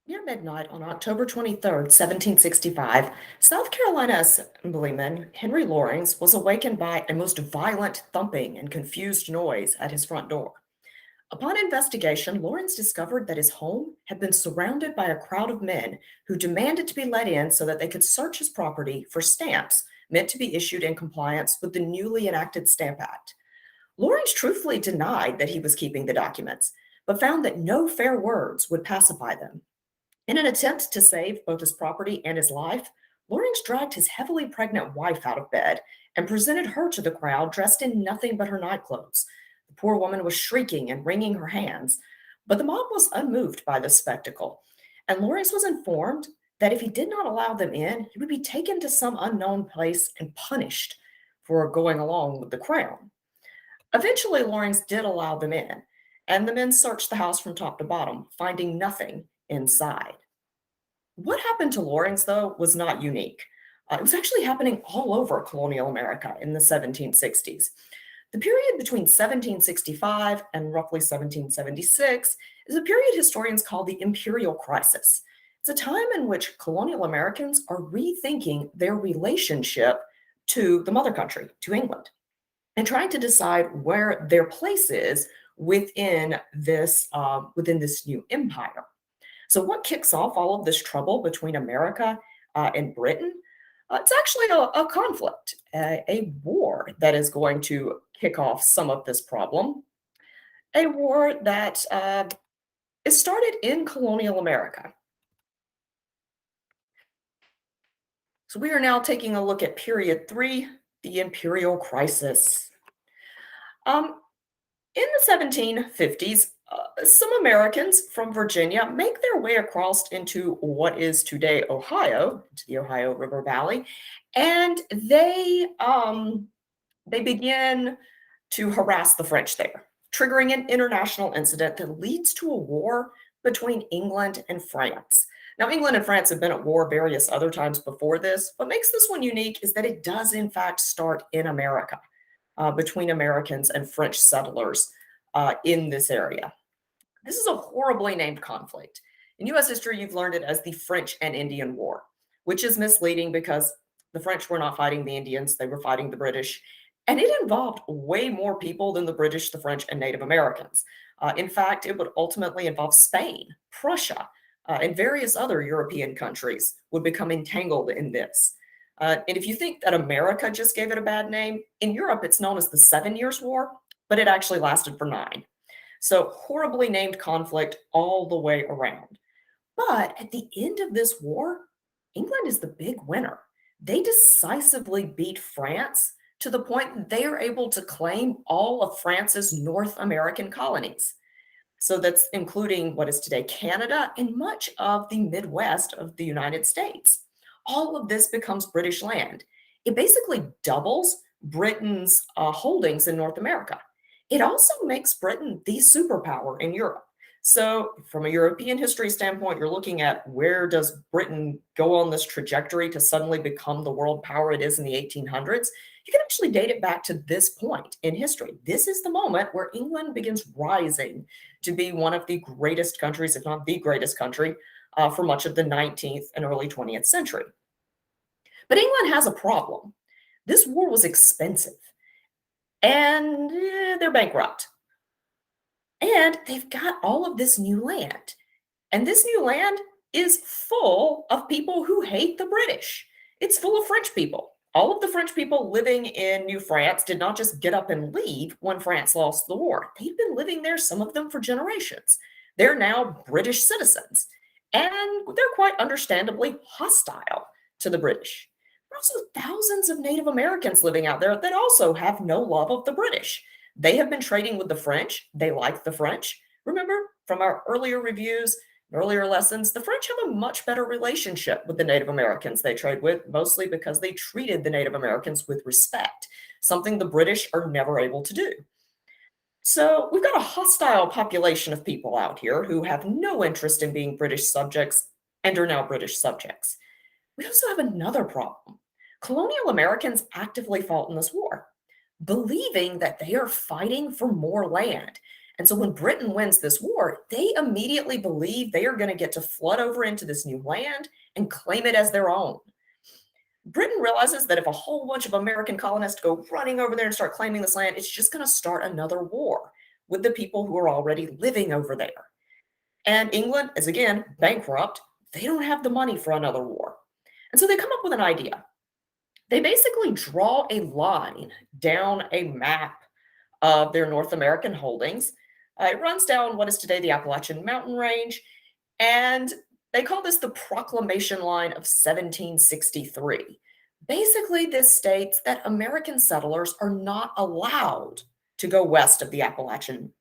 Near midnight on October 23rd, 1765, South Carolina Assemblyman Henry Loring was awakened by a most violent thumping and confused noise at his front door. Upon investigation, Lawrence discovered that his home had been surrounded by a crowd of men who demanded to be let in so that they could search his property for stamps meant to be issued in compliance with the newly enacted Stamp Act. Lawrence truthfully denied that he was keeping the documents, but found that no fair words would pacify them. In an attempt to save both his property and his life, Lawrence dragged his heavily pregnant wife out of bed and presented her to the crowd dressed in nothing but her nightclothes. The poor woman was shrieking and wringing her hands, but the mob was unmoved by this spectacle, and Lawrence was informed that if he did not allow them in, he would be taken to some unknown place and punished for going along with the crown. Eventually, Lawrence did allow them in, and the men searched the house from top to bottom, finding nothing inside. What happened to Lawrence, though, was not unique. It was actually happening all over colonial America in the 1760s. The period between 1765 and roughly 1776 is a period historians call the Imperial Crisis. It's a time in which colonial Americans are rethinking their relationship to the mother country, to England, and trying to decide where their place is within this new empire. So, what kicks off all of this trouble between America and Britain? It's actually a conflict, a war that is going to kick off some of this problem. A war that is started in colonial America. So, we are now taking a look at period three, the Imperial Crisis. Um, In the 1750s, some Americans from Virginia make their way across into what is today Ohio, to the Ohio River Valley, and they begin to harass the French there, triggering an international incident that leads to a war between England and France. Now, England and France have been at war various other times before this. What makes this one unique is that it does, in fact, start in America, between Americans and French settlers in this area. This is a horribly named conflict. In US history, you've learned it as the French and Indian War, which is misleading because the French were not fighting the Indians, they were fighting the British. And it involved way more people than the British, the French, and Native Americans. In fact, it would ultimately involve Spain, Prussia, and various other European countries would become entangled in this. And if you think that America just gave it a bad name, in Europe it's known as the Seven Years' War, but it actually lasted for 9. So, horribly named conflict all the way around. But at the end of this war, England is the big winner. They decisively beat France to the point that they are able to claim all of France's North American colonies. So, that's including what is today Canada and much of the Midwest of the United States. All of this becomes British land. It basically doubles Britain's holdings in North America. It also makes Britain the superpower in Europe. So, from a European history standpoint, you're looking at where does Britain go on this trajectory to suddenly become the world power it is in the 1800s? You can actually date it back to this point in history. This is the moment where England begins rising to be one of the greatest countries, if not the greatest country, for much of the 19th and early 20th century. But England has a problem. This war was expensive, and they're bankrupt. And they've got all of this new land. And this new land is full of people who hate the British. It's full of French people. All of the French people living in New France did not just get up and leave when France lost the war. They've been living there, some of them for generations. They're now British citizens. And they're quite understandably hostile to the British. There are also thousands of Native Americans living out there that also have no love of the British. They have been trading with the French. They like the French. Remember from our earlier reviews, earlier lessons, the French have a much better relationship with the Native Americans they trade with, mostly because they treated the Native Americans with respect, something the British are never able to do. So we've got a hostile population of people out here who have no interest in being British subjects and are now British subjects. We also have another problem. Colonial Americans actively fought in this war, believing that they are fighting for more land. And so when Britain wins this war, they immediately believe they are going to get to flood over into this new land and claim it as their own. Britain realizes that if a whole bunch of American colonists go running over there and start claiming this land, it's just going to start another war with the people who are already living over there. And England is again bankrupt. They don't have the money for another war. And so they come up with an idea. They basically draw a line down a map of their North American holdings. It runs down what is today the Appalachian Mountain Range, and they call this the Proclamation Line of 1763. Basically, this states that American settlers are not allowed to go west of the Appalachian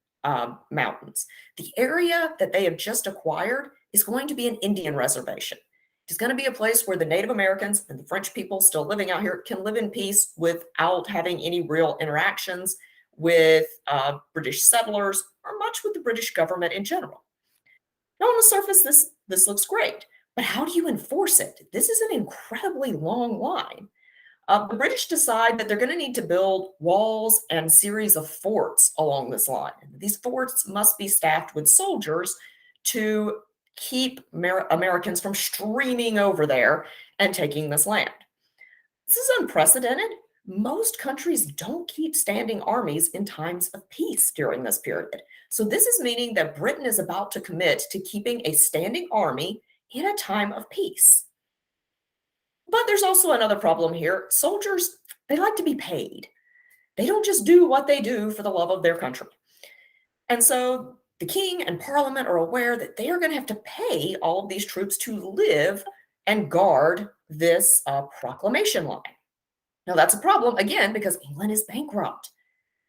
Mountains. The area that they have just acquired is going to be an Indian reservation. It's going to be a place where the Native Americans and the French people still living out here can live in peace without having any real interactions with British settlers or much with the British government in general. Now, on the surface, this looks great, but how do you enforce it? This is an incredibly long line. The British decide that they're going to need to build walls and series of forts along this line. These forts must be staffed with soldiers to keep Americans from streaming over there and taking this land. This is unprecedented. Most countries don't keep standing armies in times of peace during this period. So this is meaning that Britain is about to commit to keeping a standing army in a time of peace. But there's also another problem here. Soldiers, they like to be paid. They don't just do what they do for the love of their country. And so the king and parliament are aware that they are going to have to pay all of these troops to live and guard this proclamation line. Now, that's a problem, again, because England is bankrupt.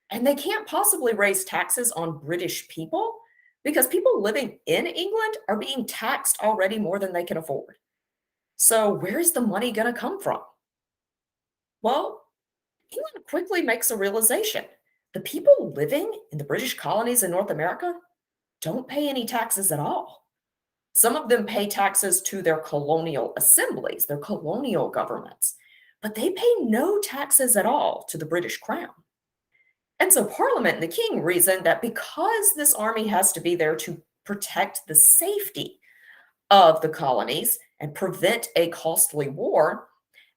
And they can't possibly raise taxes on British people because people living in England are being taxed already more than they can afford. So, where's the money going to come from? Well, England quickly makes a realization. The people living in the British colonies in North America don't pay any taxes at all. Some of them pay taxes to their colonial assemblies, their colonial governments, but they pay no taxes at all to the British crown. And so Parliament and the King reason that because this army has to be there to protect the safety of the colonies and prevent a costly war,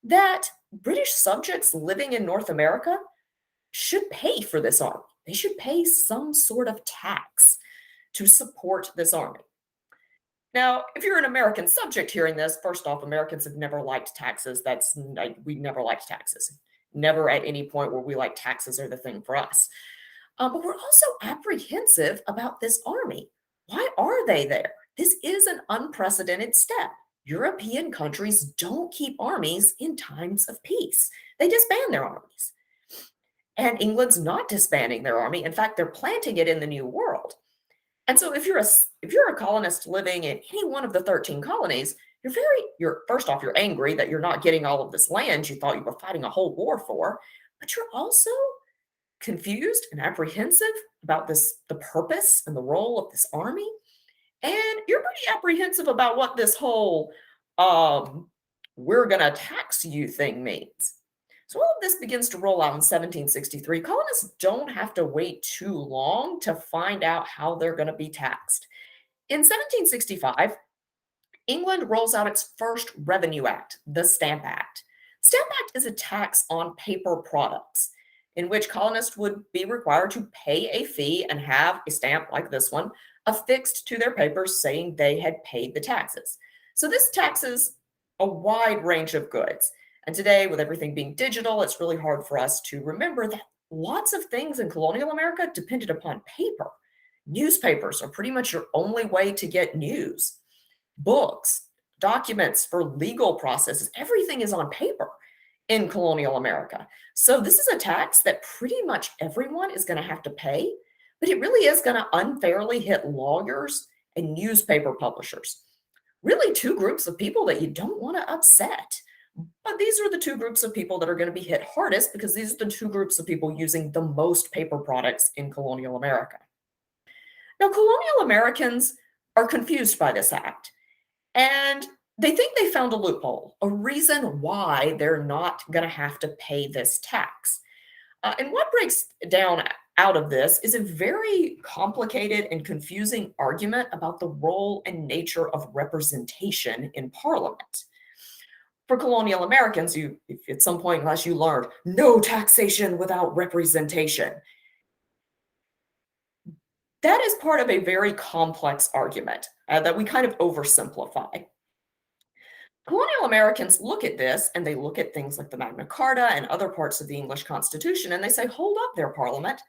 that British subjects living in North America should pay for this army. They should pay some sort of tax to support this army. Now, if you're an American subject hearing this, first off, Americans have never liked taxes. We never liked taxes. Never at any point where we like taxes are the thing for us. But we're also apprehensive about this army. Why are they there? This is an unprecedented step. European countries don't keep armies in times of peace. They disband their armies. And England's not disbanding their army. In fact, they're planting it in the New World. And so if you're a colonist living in any one of the 13 colonies, you're first off, you're angry that you're not getting all of this land you thought you were fighting a whole war for, but you're also confused and apprehensive about the purpose and the role of this army. And you're pretty apprehensive about what this whole we're gonna tax you thing means. So all of this begins to roll out in 1763. Colonists don't have to wait too long to find out how they're going to be taxed. In 1765, England rolls out its first revenue act, the Stamp Act. Stamp Act is a tax on paper products in which colonists would be required to pay a fee and have a stamp like this one affixed to their papers saying they had paid the taxes. So this taxes a wide range of goods. And today, with everything being digital, it's really hard for us to remember that lots of things in colonial America depended upon paper. Newspapers are pretty much your only way to get news. Books, documents for legal processes, everything is on paper in colonial America. So this is a tax that pretty much everyone is going to have to pay, but it really is going to unfairly hit lawyers and newspaper publishers. Really two groups of people that you don't want to upset. But these are the two groups of people that are going to be hit hardest because these are the two groups of people using the most paper products in colonial America. Now, colonial Americans are confused by this act, and they think they found a loophole, a reason why they're not going to have to pay this tax. And what breaks down out of this is a very complicated and confusing argument about the role and nature of representation in Parliament. For colonial Americans, if at some point in class you learned no taxation without representation, that is part of a very complex argument that we kind of oversimplify. Colonial Americans look at this and they look at things like the Magna Carta and other parts of the English Constitution and they say, hold up there, Parliament.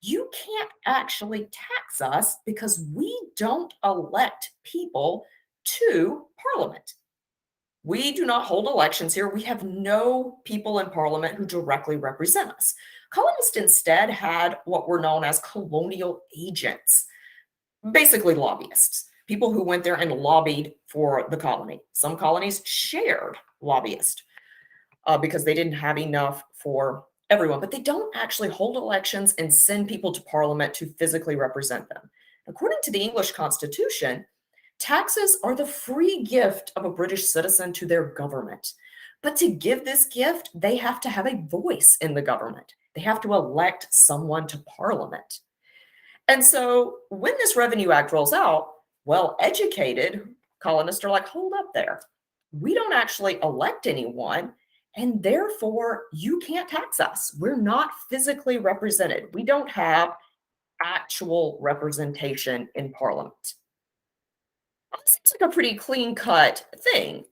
You can't actually tax us because we don't elect people to Parliament. We do not hold elections here. We have no people in Parliament who directly represent us. Colonists instead had what were known as colonial agents, basically lobbyists, people who went there and lobbied for the colony. Some colonies shared lobbyists because they didn't have enough for everyone, but they don't actually hold elections and send people to Parliament to physically represent them. According to the English Constitution, taxes are the free gift of a British citizen to their government. But to give this gift, they have to have a voice in the government. They have to elect someone to Parliament. And so when this Revenue Act rolls out, well-educated colonists are like, hold up there. We don't actually elect anyone, and therefore you can't tax us. We're not physically represented. We don't have actual representation in Parliament. Well, this seems like a pretty clean-cut thing.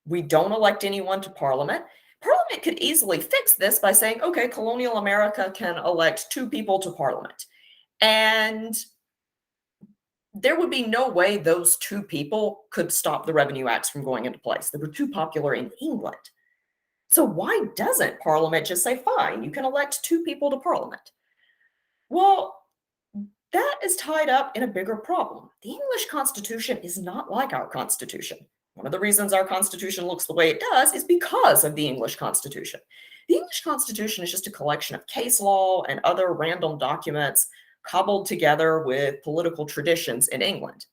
We don't elect anyone to Parliament. Parliament could easily fix this by saying, okay, colonial America can elect 2 people to Parliament. And there would be no way those 2 people could stop the Revenue Acts from going into place. They were too popular in England. So why doesn't Parliament just say, fine, you can elect 2 people to Parliament? Well, that is tied up in a bigger problem. The English Constitution is not like our Constitution. One of the reasons our Constitution looks the way it does is because of the English Constitution. The English Constitution is just a collection of case law and other random documents cobbled together with political traditions in England.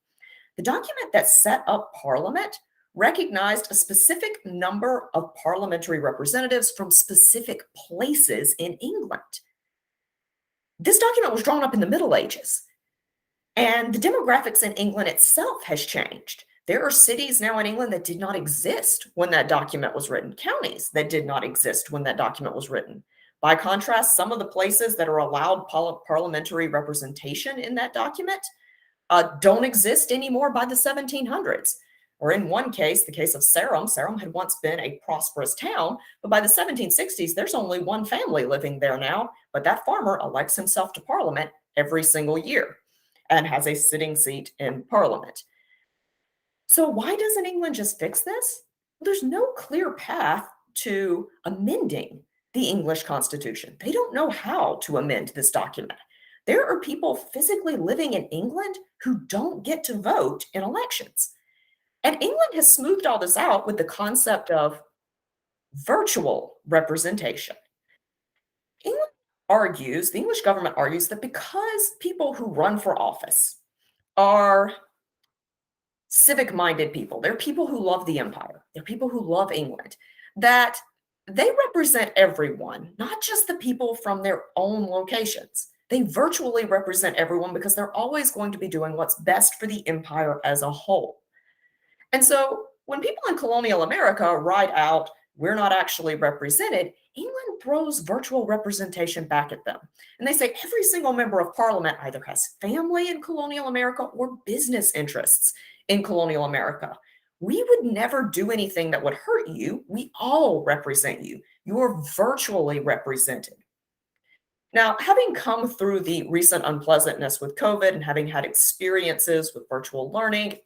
The document that set up Parliament recognized a specific number of parliamentary representatives from specific places in England. This document was drawn up in the Middle Ages, and the demographics in England itself has changed. There are cities now in England that did not exist when that document was written, counties that did not exist when that document was written. By contrast, some of the places that are allowed parliamentary representation in that document don't exist anymore by the 1700s. Or in one case, the case of Sarum had once been a prosperous town, but by the 1760s, there's only one family living there now, but that farmer elects himself to Parliament every single year and has a sitting seat in Parliament. So why doesn't England just fix this? Well, there's no clear path to amending the English Constitution. They don't know how to amend this document. There are people physically living in England who don't get to vote in elections. And England has smoothed all this out with the concept of virtual representation. The English government argues that because people who run for office are civic-minded people, they're people who love the empire, they're people who love England, that they represent everyone, not just the people from their own locations. They virtually represent everyone because they're always going to be doing what's best for the empire as a whole. And so when people in colonial America write out, we're not actually represented, England throws virtual representation back at them. And they say every single member of parliament either has family in colonial America or business interests in colonial America. We would never do anything that would hurt you. We all represent you. You are virtually represented. Now, having come through the recent unpleasantness with COVID and having had experiences with virtual learning,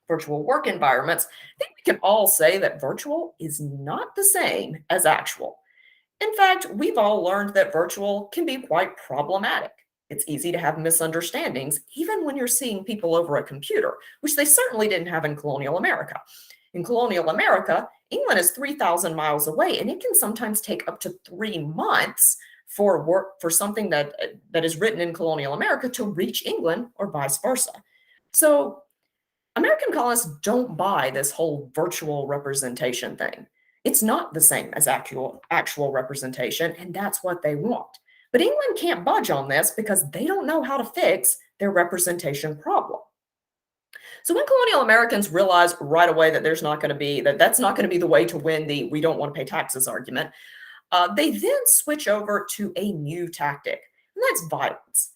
virtual work environments, I think we can all say that virtual is not the same as actual. In fact, we've all learned that virtual can be quite problematic. It's easy to have misunderstandings, even when you're seeing people over a computer, which they certainly didn't have in colonial America. In colonial America, England is 3,000 miles away, and it can sometimes take up to 3 months for something that is written in colonial America to reach England or vice versa. So American colonists don't buy this whole virtual representation thing. It's not the same as actual representation, and that's what they want. But England can't budge on this because they don't know how to fix their representation problem. So when colonial Americans realize right away that that's not going to be the way to win the we don't want to pay taxes argument, they then switch over to a new tactic, and that's violence.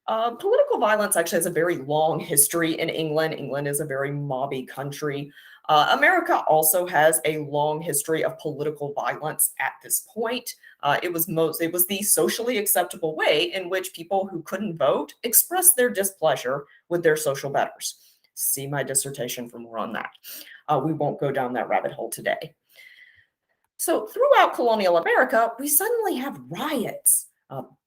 Political violence actually has a very long history in England. England is a very mobby country. America also has a long history of political violence at this point. It was the socially acceptable way in which people who couldn't vote expressed their displeasure with their social betters. See my dissertation for more on that. We won't go down that rabbit hole today. So, throughout colonial America, we suddenly have riots.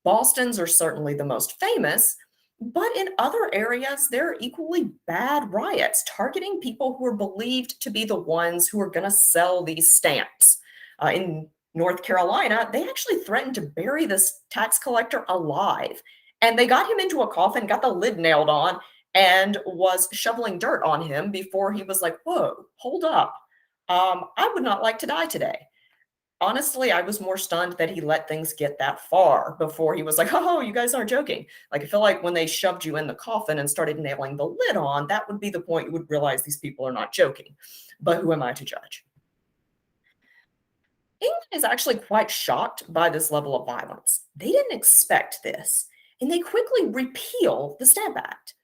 Boston's are certainly the most famous, but in other areas, there are equally bad riots targeting people who are believed to be the ones who are going to sell these stamps. In North Carolina, they actually threatened to bury this tax collector alive. And they got him into a coffin, got the lid nailed on, and was shoveling dirt on him before he was like, whoa, hold up. I would not like to die today. Honestly, I was more stunned that he let things get that far before he was like, "Oh, you guys aren't joking." Like, I feel like when they shoved you in the coffin and started nailing the lid on, that would be the point you would realize these people are not joking. But who am I to judge? England is actually quite shocked by this level of violence. They didn't expect this, and they quickly repeal the Stamp Act.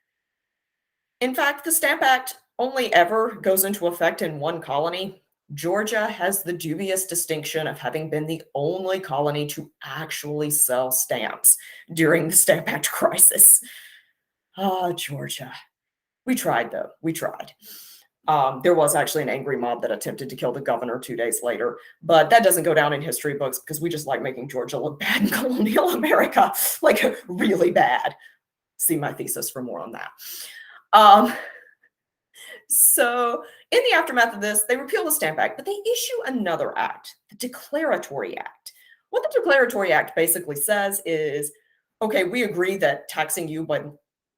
In fact, the Stamp Act only ever goes into effect in one colony. Georgia has the dubious distinction of having been the only colony to actually sell stamps during the Stamp Act crisis. Ah, Georgia. We tried, though. We tried. There was actually an angry mob that attempted to kill the governor 2 days later, but that doesn't go down in history books because we just like making Georgia look bad in colonial America, like really bad. See my thesis for more on that. Um, So, in the aftermath of this, they repeal the Stamp Act, but they issue another act, the Declaratory Act. What the Declaratory Act basically says is, okay, we agree that taxing you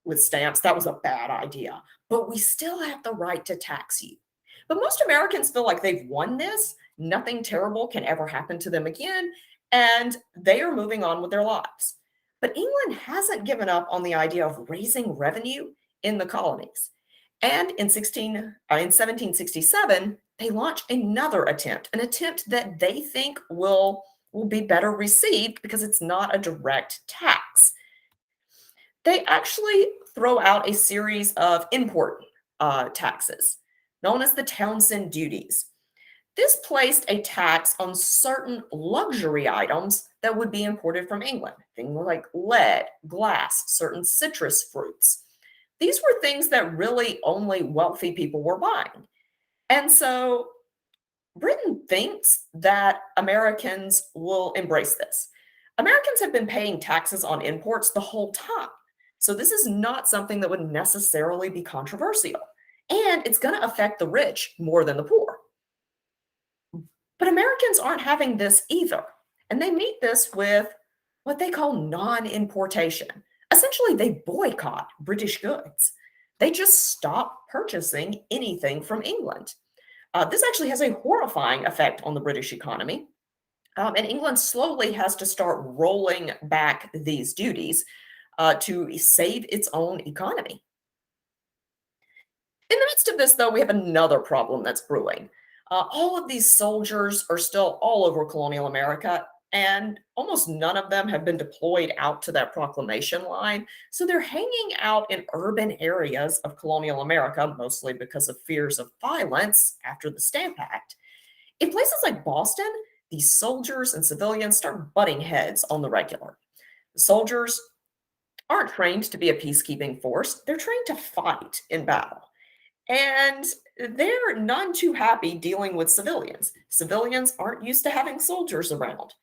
with stamps, that was a bad idea, but we still have the right to tax you. But most Americans feel like they've won this, nothing terrible can ever happen to them again, and they are moving on with their lives. But England hasn't given up on the idea of raising revenue in the colonies. And in 1767, they launch another attempt, an attempt that they think will be better received because it's not a direct tax. They actually throw out a series of import taxes known as the Townsend duties. This placed a tax on certain luxury items that would be imported from England, things like lead, glass, certain citrus fruits. These were things that really only wealthy people were buying. And so Britain thinks that Americans will embrace this. Americans have been paying taxes on imports the whole time. So this is not something that would necessarily be controversial. And it's going to affect the rich more than the poor. But Americans aren't having this either. And they meet this with what they call non importation. Essentially, they boycott British goods. They just stop purchasing anything from England. This actually has a horrifying effect on the British economy. And England slowly has to start rolling back these duties to save its own economy. In the midst of this, though, we have another problem that's brewing. All of these soldiers are still all over colonial America, and almost none of them have been deployed out to that proclamation line. So they're hanging out in urban areas of colonial America, mostly because of fears of violence after the Stamp Act. In places like Boston, these soldiers and civilians start butting heads on the regular. The soldiers aren't trained to be a peacekeeping force, they're trained to fight in battle. And they're none too happy dealing with civilians. Civilians aren't used to having soldiers around.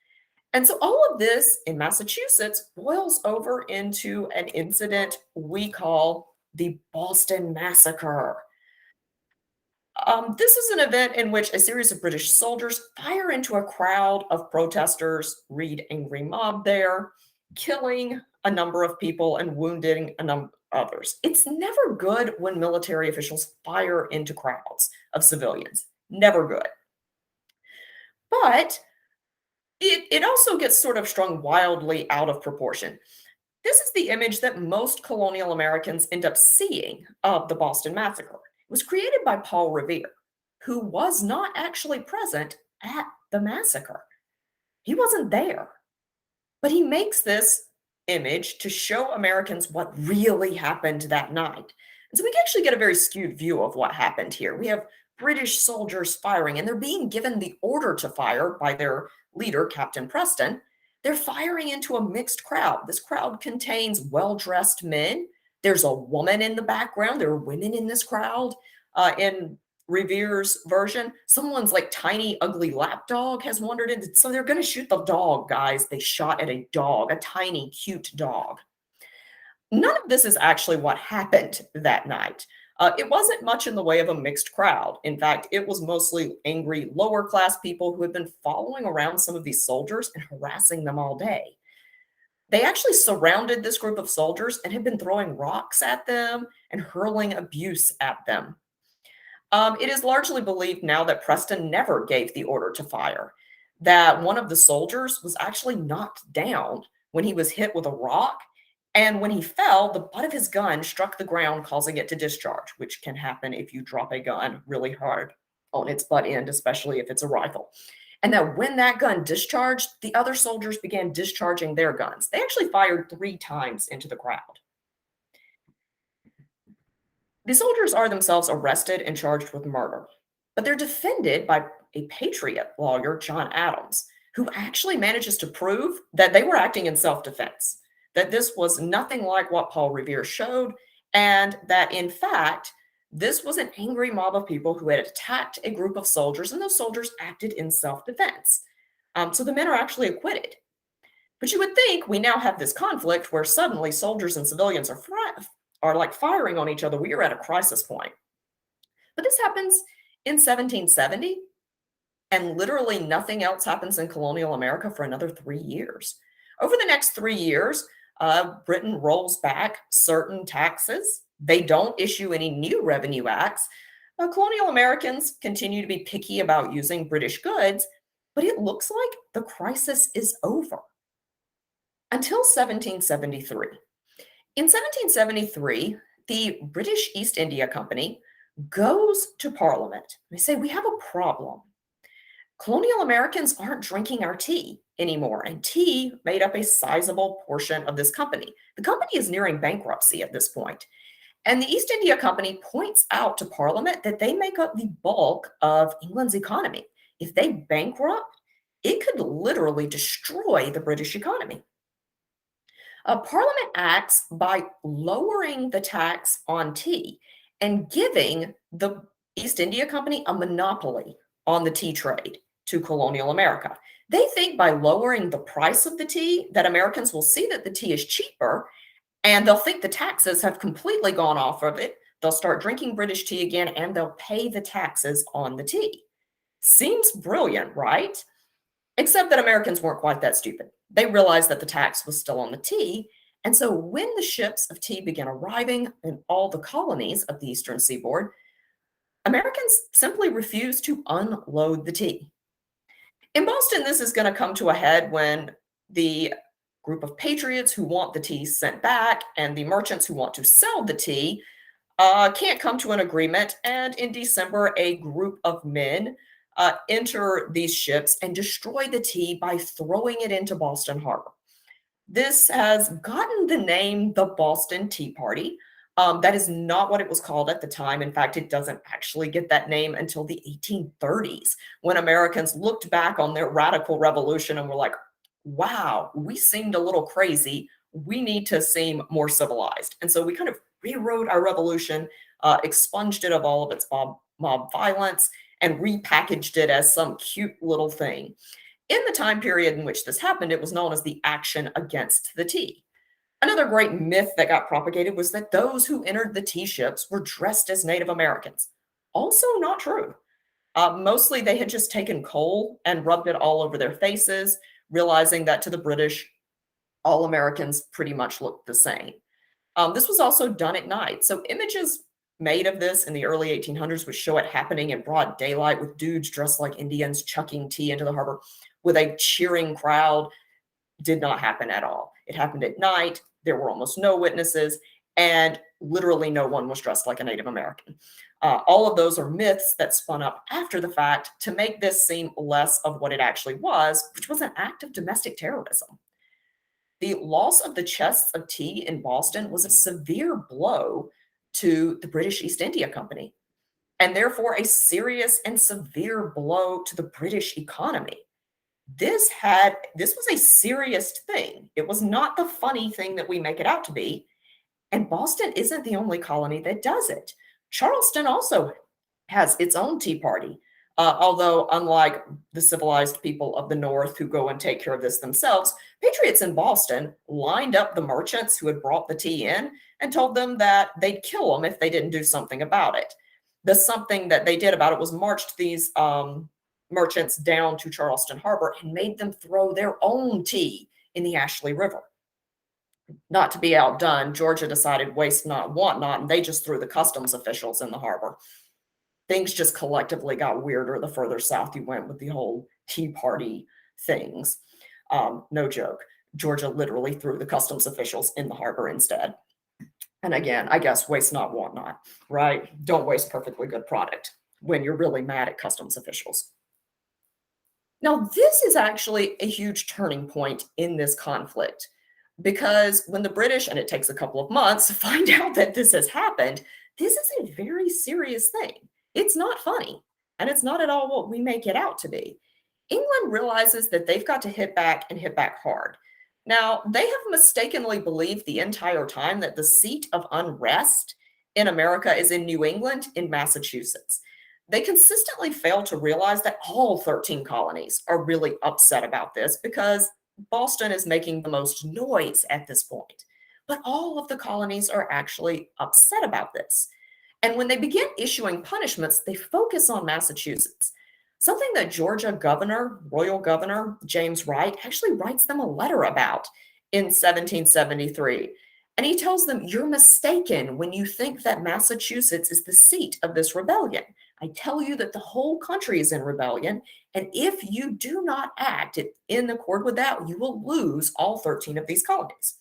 And so all of this in Massachusetts boils over into an incident we call the Boston Massacre. This is an event in which a series of British soldiers fire into a crowd of protesters, read angry mob there, killing a number of people and wounding a number others. It's never good when military officials fire into crowds of civilians. Never good. But It also gets sort of strung wildly out of proportion. This is the image that most colonial Americans end up seeing of the Boston Massacre. It was created by Paul Revere, who was not actually present at the massacre. He wasn't there. But he makes this image to show Americans what really happened that night. And so we can actually get a very skewed view of what happened here. We have British soldiers firing, and they're being given the order to fire by their leader, Captain Preston. They're firing into a mixed crowd. This crowd contains well dressed men. There's a woman in the background. There are women in this crowd. In Revere's version, someone's like tiny, ugly lapdog has wandered in. So they're going to shoot the dog, guys. They shot at a dog, a tiny, cute dog. None of this is actually what happened that night. It wasn't much in the way of a mixed crowd. In fact, it was mostly angry lower class people who had been following around some of these soldiers and harassing them all day. They actually surrounded this group of soldiers and had been throwing rocks at them and hurling abuse at them. It is largely believed now that Preston never gave the order to fire, that one of the soldiers was actually knocked down when he was hit with a rock. And when he fell, the butt of his gun struck the ground, causing it to discharge, which can happen if you drop a gun really hard on its butt end, especially if it's a rifle. And that when that gun discharged, the other soldiers began discharging their guns. They actually fired 3 times into the crowd. The soldiers are themselves arrested and charged with murder, but they're defended by a patriot lawyer, John Adams, who actually manages to prove that they were acting in self defense, that this was nothing like what Paul Revere showed, and that in fact, this was an angry mob of people who had attacked a group of soldiers, and those soldiers acted in self defense. So the men are actually acquitted. But you would think we now have this conflict where suddenly soldiers and civilians are like firing on each other. We are at a crisis point. But this happens in 1770, and literally nothing else happens in colonial America for another 3 years. Over the next 3 years, Britain rolls back certain taxes. They don't issue any new revenue acts. Colonial Americans continue to be picky about using British goods, but it looks like the crisis is over until 1773. In 1773, the British East India Company goes to Parliament. They say, we have a problem. Colonial Americans aren't drinking our tea anymore, and tea made up a sizable portion of this company. The company is nearing bankruptcy at this point. And the East India Company points out to Parliament that they make up the bulk of England's economy. If they bankrupt, it could literally destroy the British economy. Parliament acts by lowering the tax on tea and giving the East India Company a monopoly on the tea trade to colonial America. They think by lowering the price of the tea that Americans will see that the tea is cheaper, and they'll think the taxes have completely gone off of it. They'll start drinking British tea again, and they'll pay the taxes on the tea. Seems brilliant, right? Except that Americans weren't quite that stupid. They realized that the tax was still on the tea. And so when the ships of tea began arriving in all the colonies of the eastern seaboard, Americans simply refused to unload the tea. In Boston, this is going to come to a head when the group of patriots who want the tea sent back and the merchants who want to sell the tea can't come to an agreement. And in December, a group of men enter these ships and destroy the tea by throwing it into Boston Harbor. This has gotten the name the Boston Tea Party. That is not what it was called at the time. In fact, it doesn't actually get that name until the 1830s, when Americans looked back on their radical revolution and were like, wow, we seemed a little crazy. We need to seem more civilized. And so we kind of rewrote our revolution, expunged it of all of its mob violence, and repackaged it as some cute little thing. In the time period in which this happened, it was known as the Action Against the Tea. Another great myth that got propagated was that those who entered the tea ships were dressed as Native Americans. Also not true. Mostly they had just taken coal and rubbed it all over their faces, realizing that to the British, all Americans pretty much looked the same. This was also done at night. So images made of this in the early 1800s would show it happening in broad daylight with dudes dressed like Indians chucking tea into the harbor with a cheering crowd. Did not happen at all. It happened at night. There were almost no witnesses, and literally no one was dressed like a Native American. All of those are myths that spun up after the fact to make this seem less of what it actually was, which was an act of domestic terrorism. The loss of the chests of tea in Boston was a severe blow to the British East India Company, and therefore a serious and severe blow to the British economy. This was a serious thing. It was not the funny thing that we make it out to be. And Boston isn't the only colony that does it. Charleston also has its own tea party. Although, unlike the civilized people of the North who go and take care of this themselves, patriots in Boston lined up the merchants who had brought the tea in and told them that they'd kill them if they didn't do something about it. The something that they did about it was marched these merchants down to Charleston Harbor and made them throw their own tea in the Ashley River. Not to be outdone, Georgia decided waste not, want not, and they just threw the customs officials in the harbor. Things just collectively got weirder the further south you went with the whole Tea Party things. No joke. Georgia literally threw the customs officials in the harbor instead. And again, I guess waste not, want not, right? Don't waste perfectly good product when you're really mad at customs officials. Now, this is actually a huge turning point in this conflict because when the British, and it takes a couple of months to find out that this has happened, this is a very serious thing. It's not funny, and it's not at all what we make it out to be. England realizes that they've got to hit back and hit back hard. Now, they have mistakenly believed the entire time that the seat of unrest in America is in New England, in Massachusetts. They consistently fail to realize that all 13 colonies are really upset about this because Boston is making the most noise at this point. But all of the colonies are actually upset about this. And when they begin issuing punishments, they focus on Massachusetts. Something that Georgia governor, royal governor James Wright, actually writes them a letter about in 1773. And he tells them, "You're mistaken when you think that Massachusetts is the seat of this rebellion. I tell you that the whole country is in rebellion, and if you do not act in accord with that, you will lose all 13 of these colonies."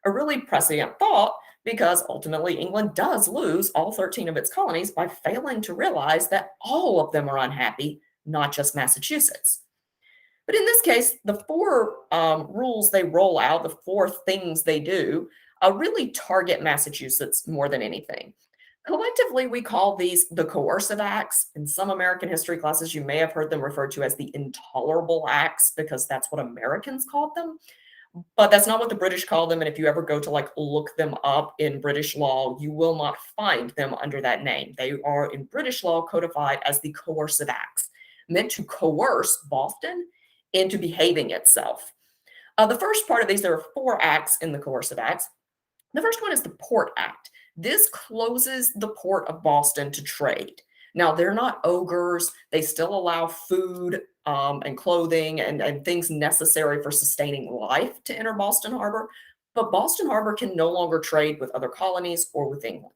A really prescient thought because ultimately England does lose all 13 of its colonies by failing to realize that all of them are unhappy, not just Massachusetts. But in this case, the four rules they roll out, the four things they do, really target Massachusetts more than anything. Collectively, we call these the coercive acts. In some American history classes, you may have heard them referred to as the intolerable acts because that's what Americans called them. But that's not what the British call them. And if you ever go to like look them up in British law, you will not find them under that name. They are in British law codified as the coercive acts, meant to coerce Boston into behaving itself. The first part of these, there are four acts in the coercive acts. The first one is the Port Act. This closes the port of Boston to trade. Now, they're not ogres. They still allow food and clothing and things necessary for sustaining life to enter Boston Harbor. But Boston Harbor can no longer trade with other colonies or with England.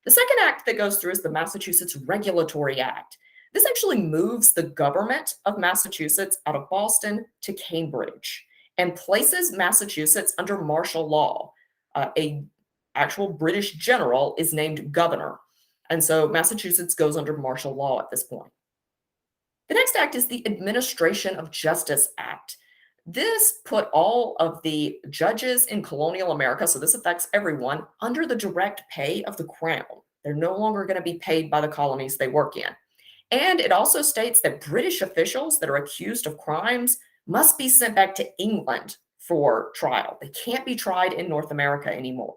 The second act that goes through is the Massachusetts Regulatory Act. This actually moves the government of Massachusetts out of Boston to Cambridge and places Massachusetts under martial law. A actual British general is named governor. And so Massachusetts goes under martial law at this point. The next act is the Administration of Justice Act. This put all of the judges in colonial America, so this affects everyone, under the direct pay of the crown. They're no longer going to be paid by the colonies they work in. And it also states that British officials that are accused of crimes must be sent back to England for trial. They can't be tried in North America anymore.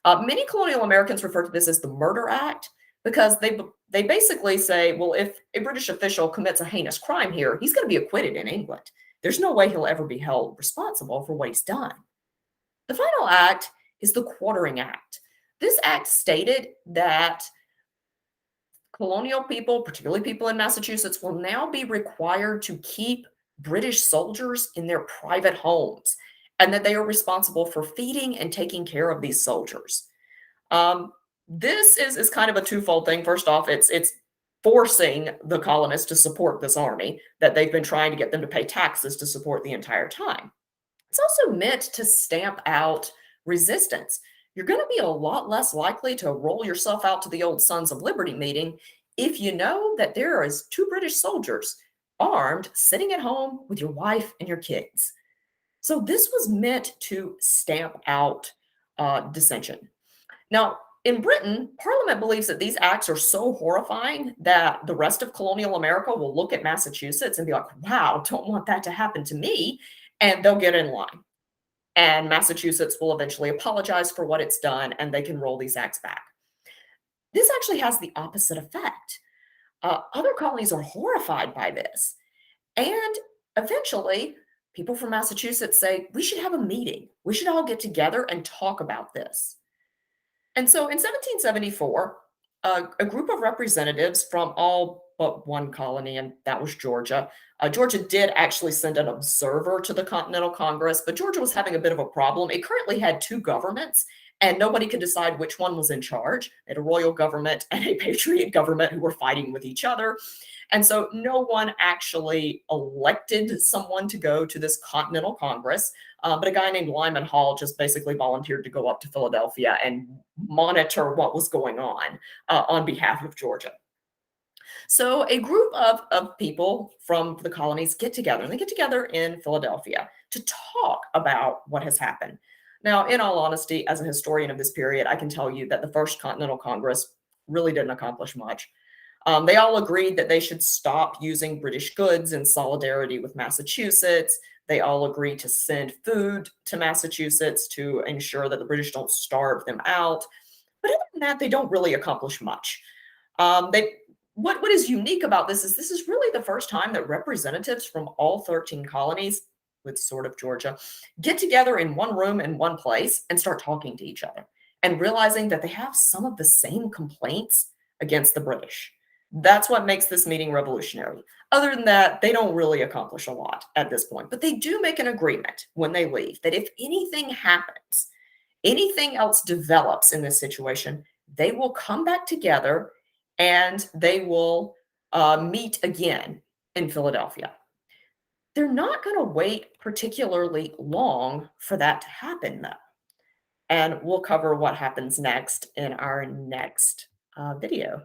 Many colonial Americans refer to this as the Murder Act because they basically say, well, if a British official commits a heinous crime here, he's going to be acquitted in England. There's no way he'll ever be held responsible for what he's done. The final act is the Quartering Act. This act stated that colonial people, particularly people in Massachusetts, will now be required to keep British soldiers in their private homes and that they are responsible for feeding and taking care of these soldiers. This is kind of a twofold thing. First off, it's forcing the colonists to support this army that they've been trying to get them to pay taxes to support the entire time. It's also meant to stamp out resistance. You're going to be a lot less likely to roll yourself out to the old Sons of Liberty meeting if you know that there is two British soldiers armed sitting at home with your wife and your kids. So this was meant to stamp out dissension. Now, in Britain, Parliament believes that these acts are so horrifying that the rest of colonial America will look at Massachusetts and be like, wow, don't want that to happen to me. And they'll get in line. And Massachusetts will eventually apologize for what it's done and they can roll these acts back. This actually has the opposite effect. Other colonies are horrified by this. And eventually, people from Massachusetts say, we should have a meeting. We should all get together and talk about this. And so in 1774, a group of representatives from all but one colony, and that was Georgia. Georgia did actually send an observer to the Continental Congress, but Georgia was having a bit of a problem. It currently had two governments, and nobody could decide which one was in charge. They had a royal government and a patriot government who were fighting with each other. And so no one actually elected someone to go to this Continental Congress, but a guy named Lyman Hall just basically volunteered to go up to Philadelphia and monitor what was going on behalf of Georgia. So a group of people from the colonies get together, and they get together in Philadelphia to talk about what has happened. Now, in all honesty, as a historian of this period, I can tell you that the First Continental Congress really didn't accomplish much. They all agreed that they should stop using British goods in solidarity with Massachusetts. They all agreed to send food to Massachusetts to ensure that the British don't starve them out. But other than that, they don't really accomplish much. They what is unique about this is really the first time that representatives from all 13 colonies, with sort of Georgia, get together in one room in one place and start talking to each other and realizing that they have some of the same complaints against the British. That's what makes this meeting revolutionary. Other than that, they don't really accomplish a lot at this point, but they do make an agreement when they leave that if anything happens, anything else develops in this situation, they will come back together and they will meet again in Philadelphia. They're not going to wait particularly long for that to happen, though. And we'll cover what happens next in our next video.